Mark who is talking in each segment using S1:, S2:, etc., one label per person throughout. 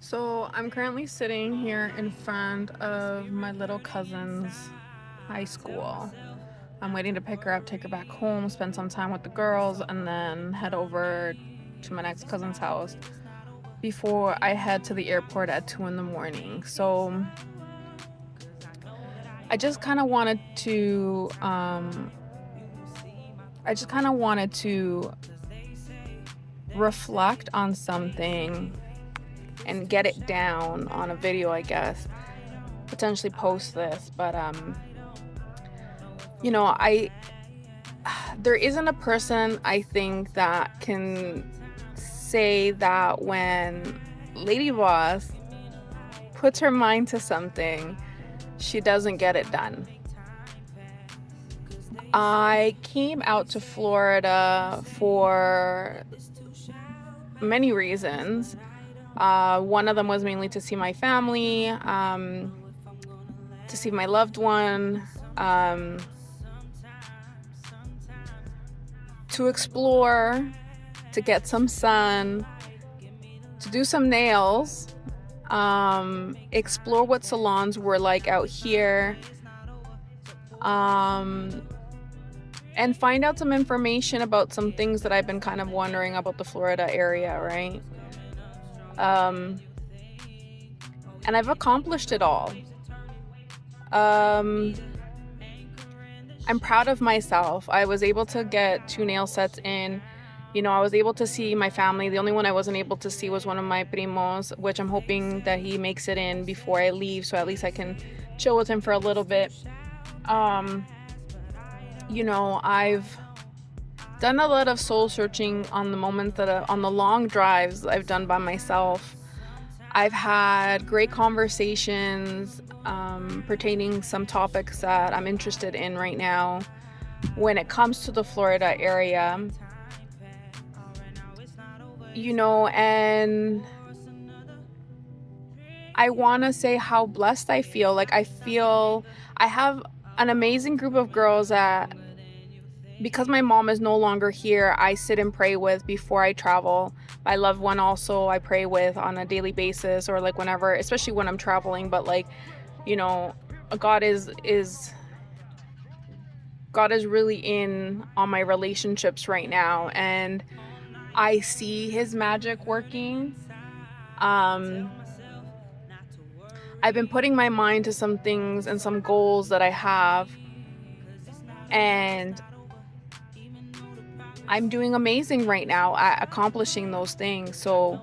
S1: So I'm currently sitting here in front of my little cousin's high school. I'm waiting to pick her up, take her back home, spend some time with the girls, and then head over to my next cousin's house before I head to the airport at 2 in the morning. So I just kind of wanted to, I just kind of wanted to reflect on something and get it down on a video, I guess. Potentially post this, but I there isn't a person I think that can say that when Lady Boss puts her mind to something, she doesn't get it done. I came out to Florida for many reasons. One of them was mainly to see my family, to see my loved one, to explore, to get some sun, to do some nails, explore what salons were like out here, and find out some information about some things that I've been kind of wondering about the Florida area, right? Um, and I've accomplished it all. Um, I'm proud of myself. I was able to get 2 nail sets in. I was able to see my family. The only one I wasn't able to see was one of my primos, which I'm hoping that he makes it in before I leave, so at least I can chill with him for a little bit. I've done a lot of soul searching on the moments on the long drives I've done by myself. I've had great conversations pertaining some topics that I'm interested in right now when it comes to the Florida area. And I want to say how blessed I feel. Like, I feel I have an amazing group of girls that, because my mom is no longer here, I sit and pray with before I travel. My loved one also I pray with on a daily basis, or like whenever, especially when I'm traveling. But like, you know, God is God is really in on my relationships right now, and I see his magic working. Um I've been putting my mind to some things and some goals that I have, and I'm doing amazing right now at accomplishing those things. So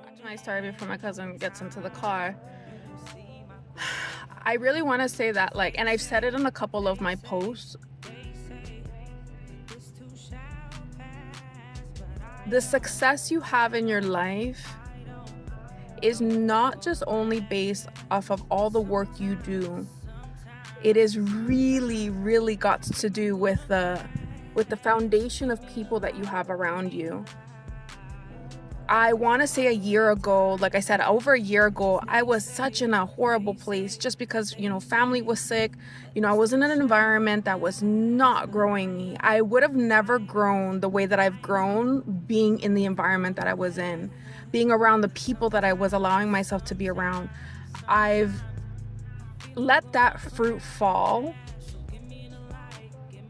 S1: back to my story before my cousin gets into the car. I really want to say that, like, and I've said it in a couple of my posts, the success you have in your life is not just only based off of all the work you do. It is really, really got to do with the foundation of people that you have around you. I want to say a year ago, like I said, over a year ago, I was such in a horrible place just because, family was sick. I was in an environment that was not growing me. I would have never grown the way that I've grown being in the environment that I was in, being around the people that I was allowing myself to be around. I've let that fruit fall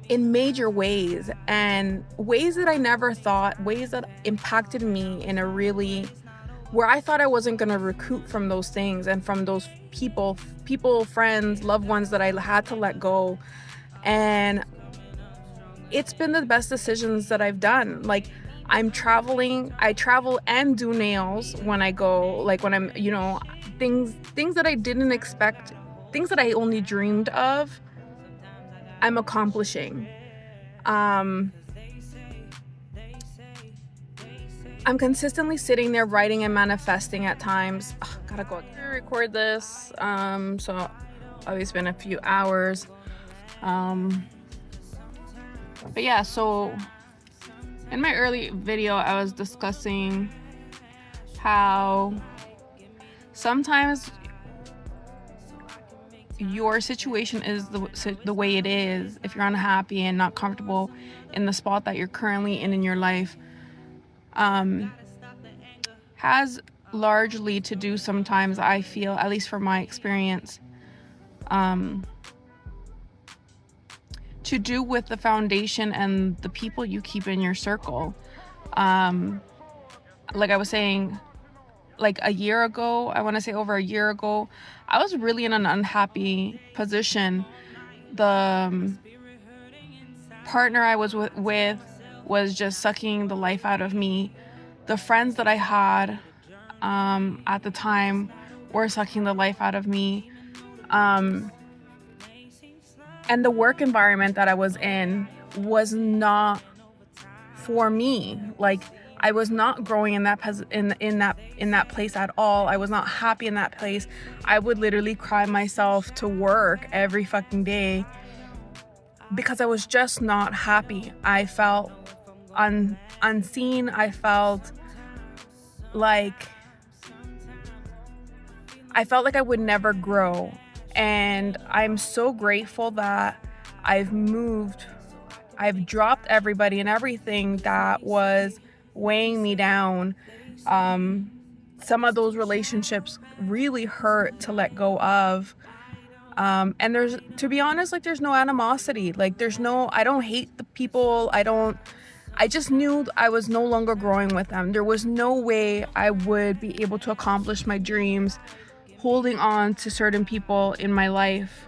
S1: in major ways, and ways that I never thought, ways that impacted me in a really, where I thought I wasn't going to recoup from those things and from those people, friends, loved ones that I had to let go. And it's been the best decisions that I've done. Like, I travel and do nails when I go, like when I'm, things that I didn't expect, things that I only dreamed of, I'm accomplishing. I'm consistently sitting there writing and manifesting at times. Gotta go record this. So obviously it's been a few hours. But yeah, so in my early video, I was discussing how sometimes your situation is the way it is. If you're unhappy and not comfortable in the spot that you're currently in your life, has largely to do sometimes, I feel, at least from my experience, to do with the foundation and the people you keep in your circle. Like I was saying, like a year ago, I want to say over a year ago, I was really in an unhappy position. The partner I was with was just sucking the life out of me. The friends that I had at the time were sucking the life out of me. And the work environment that I was in was not for me. Like, I was not growing in that place at all. I was not happy in that place. I would literally cry myself to work every fucking day because I was just not happy. I felt unseen. I felt like I would never grow. And I'm so grateful that I've moved. I've dropped everybody and everything that was weighing me down. Some of those relationships really hurt to let go of. And there's, to be honest, like, there's no animosity. Like, I don't hate the people. I just knew I was no longer growing with them. There was no way I would be able to accomplish my dreams holding on to certain people in my life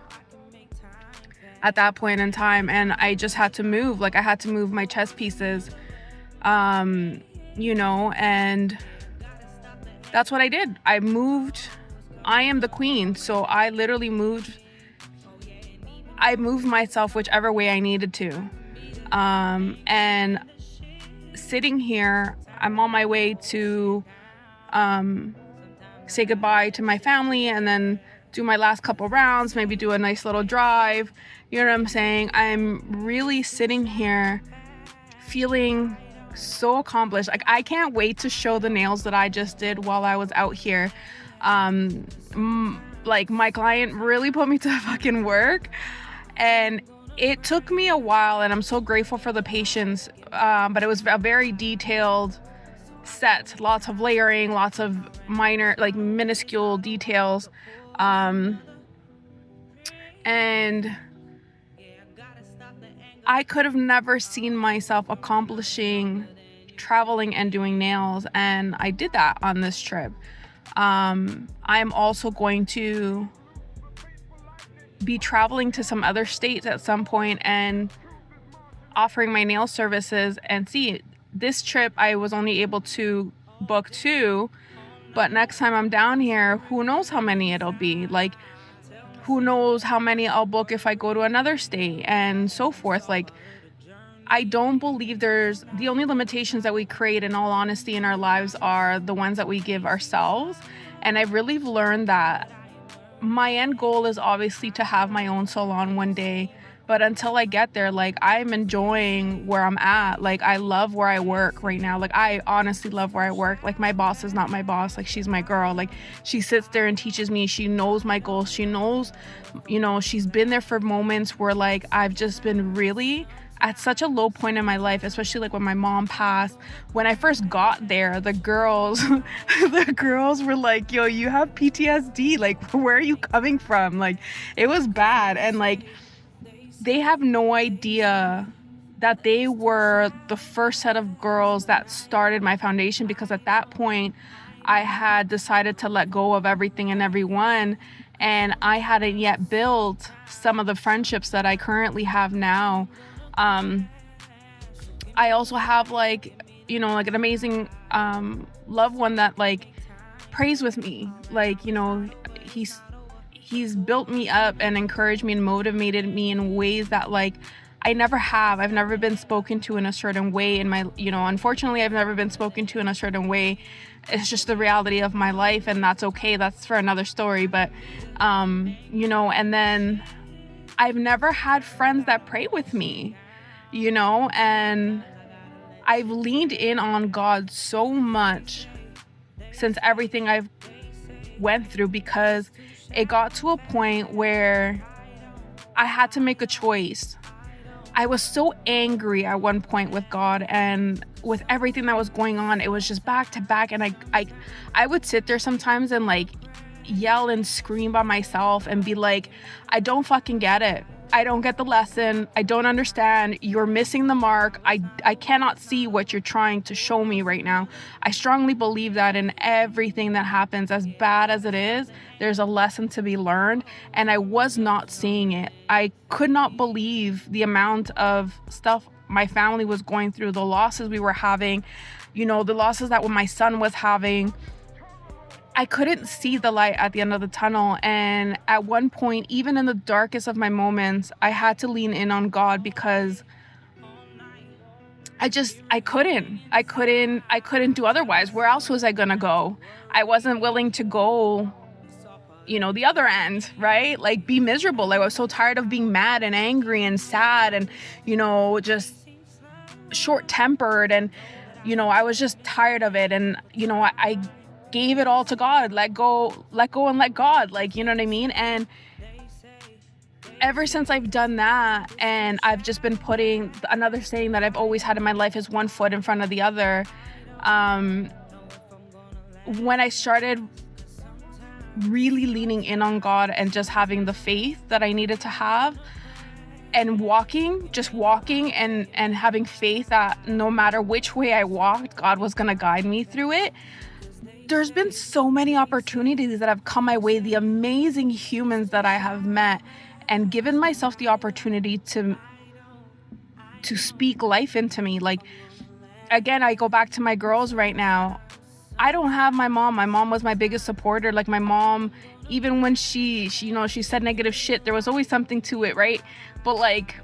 S1: at that point in time. And I just had to move. Like, I had to move my chess pieces, and that's what I did. I moved. I am the queen. So I literally moved myself whichever way I needed to. And sitting here, I'm on my way to say goodbye to my family and then do my last couple rounds, maybe do a nice little drive. You know what I'm saying? I'm really sitting here feeling so accomplished. Like, I can't wait to show the nails that I just did while I was out here. Like, my client really put me to fucking work, and it took me a while, and I'm so grateful for the patience. But it was a very detailed set, lots of layering, lots of minor, like, minuscule details. And I could have never seen myself accomplishing traveling and doing nails, and I did that on this trip. I'm also going to be traveling to some other states at some point and offering my nail services. And see, this trip I was only able to book 2, but next time I'm down here, who knows how many it'll be. Like, who knows how many I'll book if I go to another state and so forth. Like, I don't believe the only limitations that we create, in all honesty, in our lives are the ones that we give ourselves. And I've really learned that my end goal is obviously to have my own salon one day. But until I get there, like, I'm enjoying where I'm at. Like, I love where I work right now. Like, I honestly love where I work. Like, my boss is not my boss. Like, she's my girl. Like, she sits there and teaches me. She knows my goals. She knows, she's been there for moments where, like, I've just been really at such a low point in my life, especially like when my mom passed. When I first got there, the girls were like, yo, you have PTSD. Like, where are you coming from? Like, it was bad. And, like, they have no idea that they were the first set of girls that started my foundation, because at that point I had decided to let go of everything and everyone, and I hadn't yet built some of the friendships that I currently have now. I also have like an amazing loved one that like prays with me. Like, he's built me up and encouraged me and motivated me in ways that like I never have. I've never been spoken to in a certain way in my, unfortunately, I've never been spoken to in a certain way. It's just the reality of my life, and that's okay. That's for another story. But, and then I've never had friends that pray with me, and I've leaned in on God so much since everything I've went through, because it got to a point where I had to make a choice. I was so angry at one point with God and with everything that was going on. It was just back to back. And I would sit there sometimes and like yell and scream by myself and be like, I don't fucking get it. I don't get the lesson. I don't understand. You're missing the mark. I cannot see what you're trying to show me right now. I strongly believe that in everything that happens, as bad as it is, there's a lesson to be learned. And I was not seeing it. I could not believe the amount of stuff my family was going through, the losses we were having, the losses that my son was having. I couldn't see the light at the end of the tunnel. And at one point, even in the darkest of my moments, I had to lean in on God because I couldn't do otherwise. Where else was I going to go? I wasn't willing to go, the other end, right? Like be miserable. Like I was so tired of being mad and angry and sad and, just short-tempered. And, I was just tired of it. And, I gave it all to God, let go and let God, like, you know what I mean? And ever since I've done that, and I've just been putting, another saying that I've always had in my life is one foot in front of the other. When I started really leaning in on God and just having the faith that I needed to have, and walking and having faith that no matter which way I walked, God was going to guide me through it. There's been so many opportunities that have come my way, the amazing humans that I have met, and given myself the opportunity to speak life into me. Like, again, I go back to my girls right now. I don't have my mom. My mom was my biggest supporter. Like my mom, even when she said negative shit, there was always something to it, right? But like,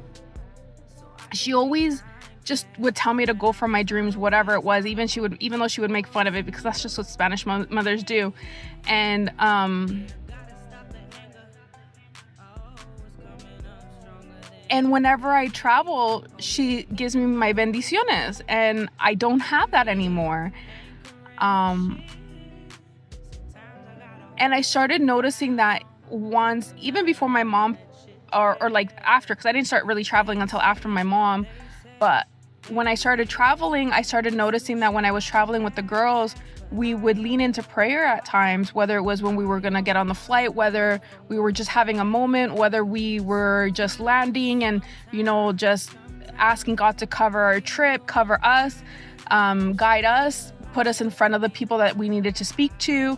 S1: she always just would tell me to go for my dreams, whatever it was. Even though she would make fun of it, because that's just what Spanish mothers do. And whenever I travel, she gives me my bendiciones, and I don't have that anymore. And I started noticing that once, even before my mom, or like after, because I didn't start really traveling until after my mom. But when I started traveling, I started noticing that when I was traveling with the girls, we would lean into prayer at times, whether it was when we were going to get on the flight, whether we were just having a moment, whether we were just landing and, just asking God to cover our trip, cover us, guide us, put us in front of the people that we needed to speak to.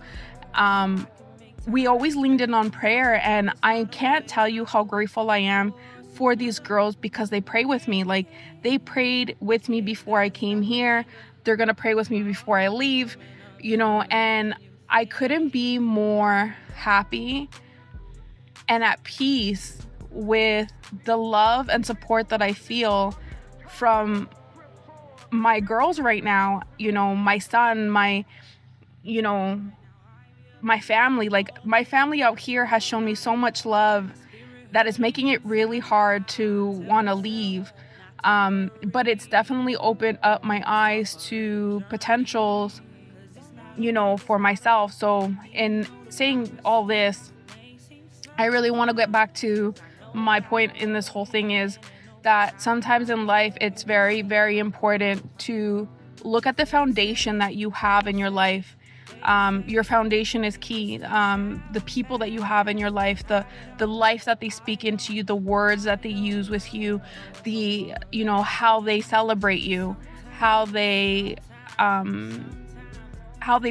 S1: We always leaned in on prayer, and I can't tell you how grateful I am for these girls because they pray with me. Like, they prayed with me before I came here. They're going to pray with me before I leave, and I couldn't be more happy and at peace with the love and support that I feel from my girls right now. My son, my family. Like, my family out here has shown me so much love that is making it really hard to want to leave. But it's definitely opened up my eyes to potentials, for myself. So in saying all this, I really want to get back to my point in this whole thing is that sometimes in life, it's very, very important to look at the foundation that you have in your life. Your foundation is key. The people that you have in your life, the life that they speak into you, the words that they use with you, the, how they celebrate you, how they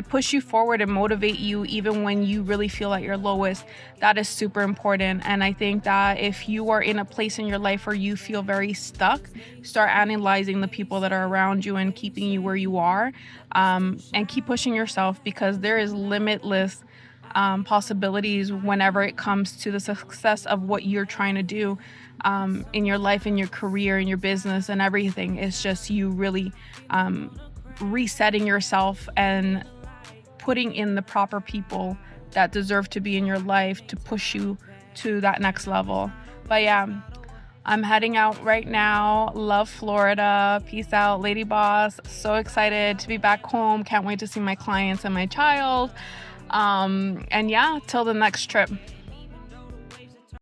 S1: push you forward and motivate you even when you really feel at your lowest. That is super important. And I think that if you are in a place in your life where you feel very stuck, start analyzing the people that are around you and keeping you where you are, and keep pushing yourself, because there is limitless possibilities whenever it comes to the success of what you're trying to do in your life, in your career, in your business, and everything. It's just you really resetting yourself and putting in the proper people that deserve to be in your life to push you to that next level. But yeah, I'm heading out right now. Love Florida. Peace out, Lady Boss. So excited to be back home. Can't wait to see my clients and my child. And yeah, till the next trip.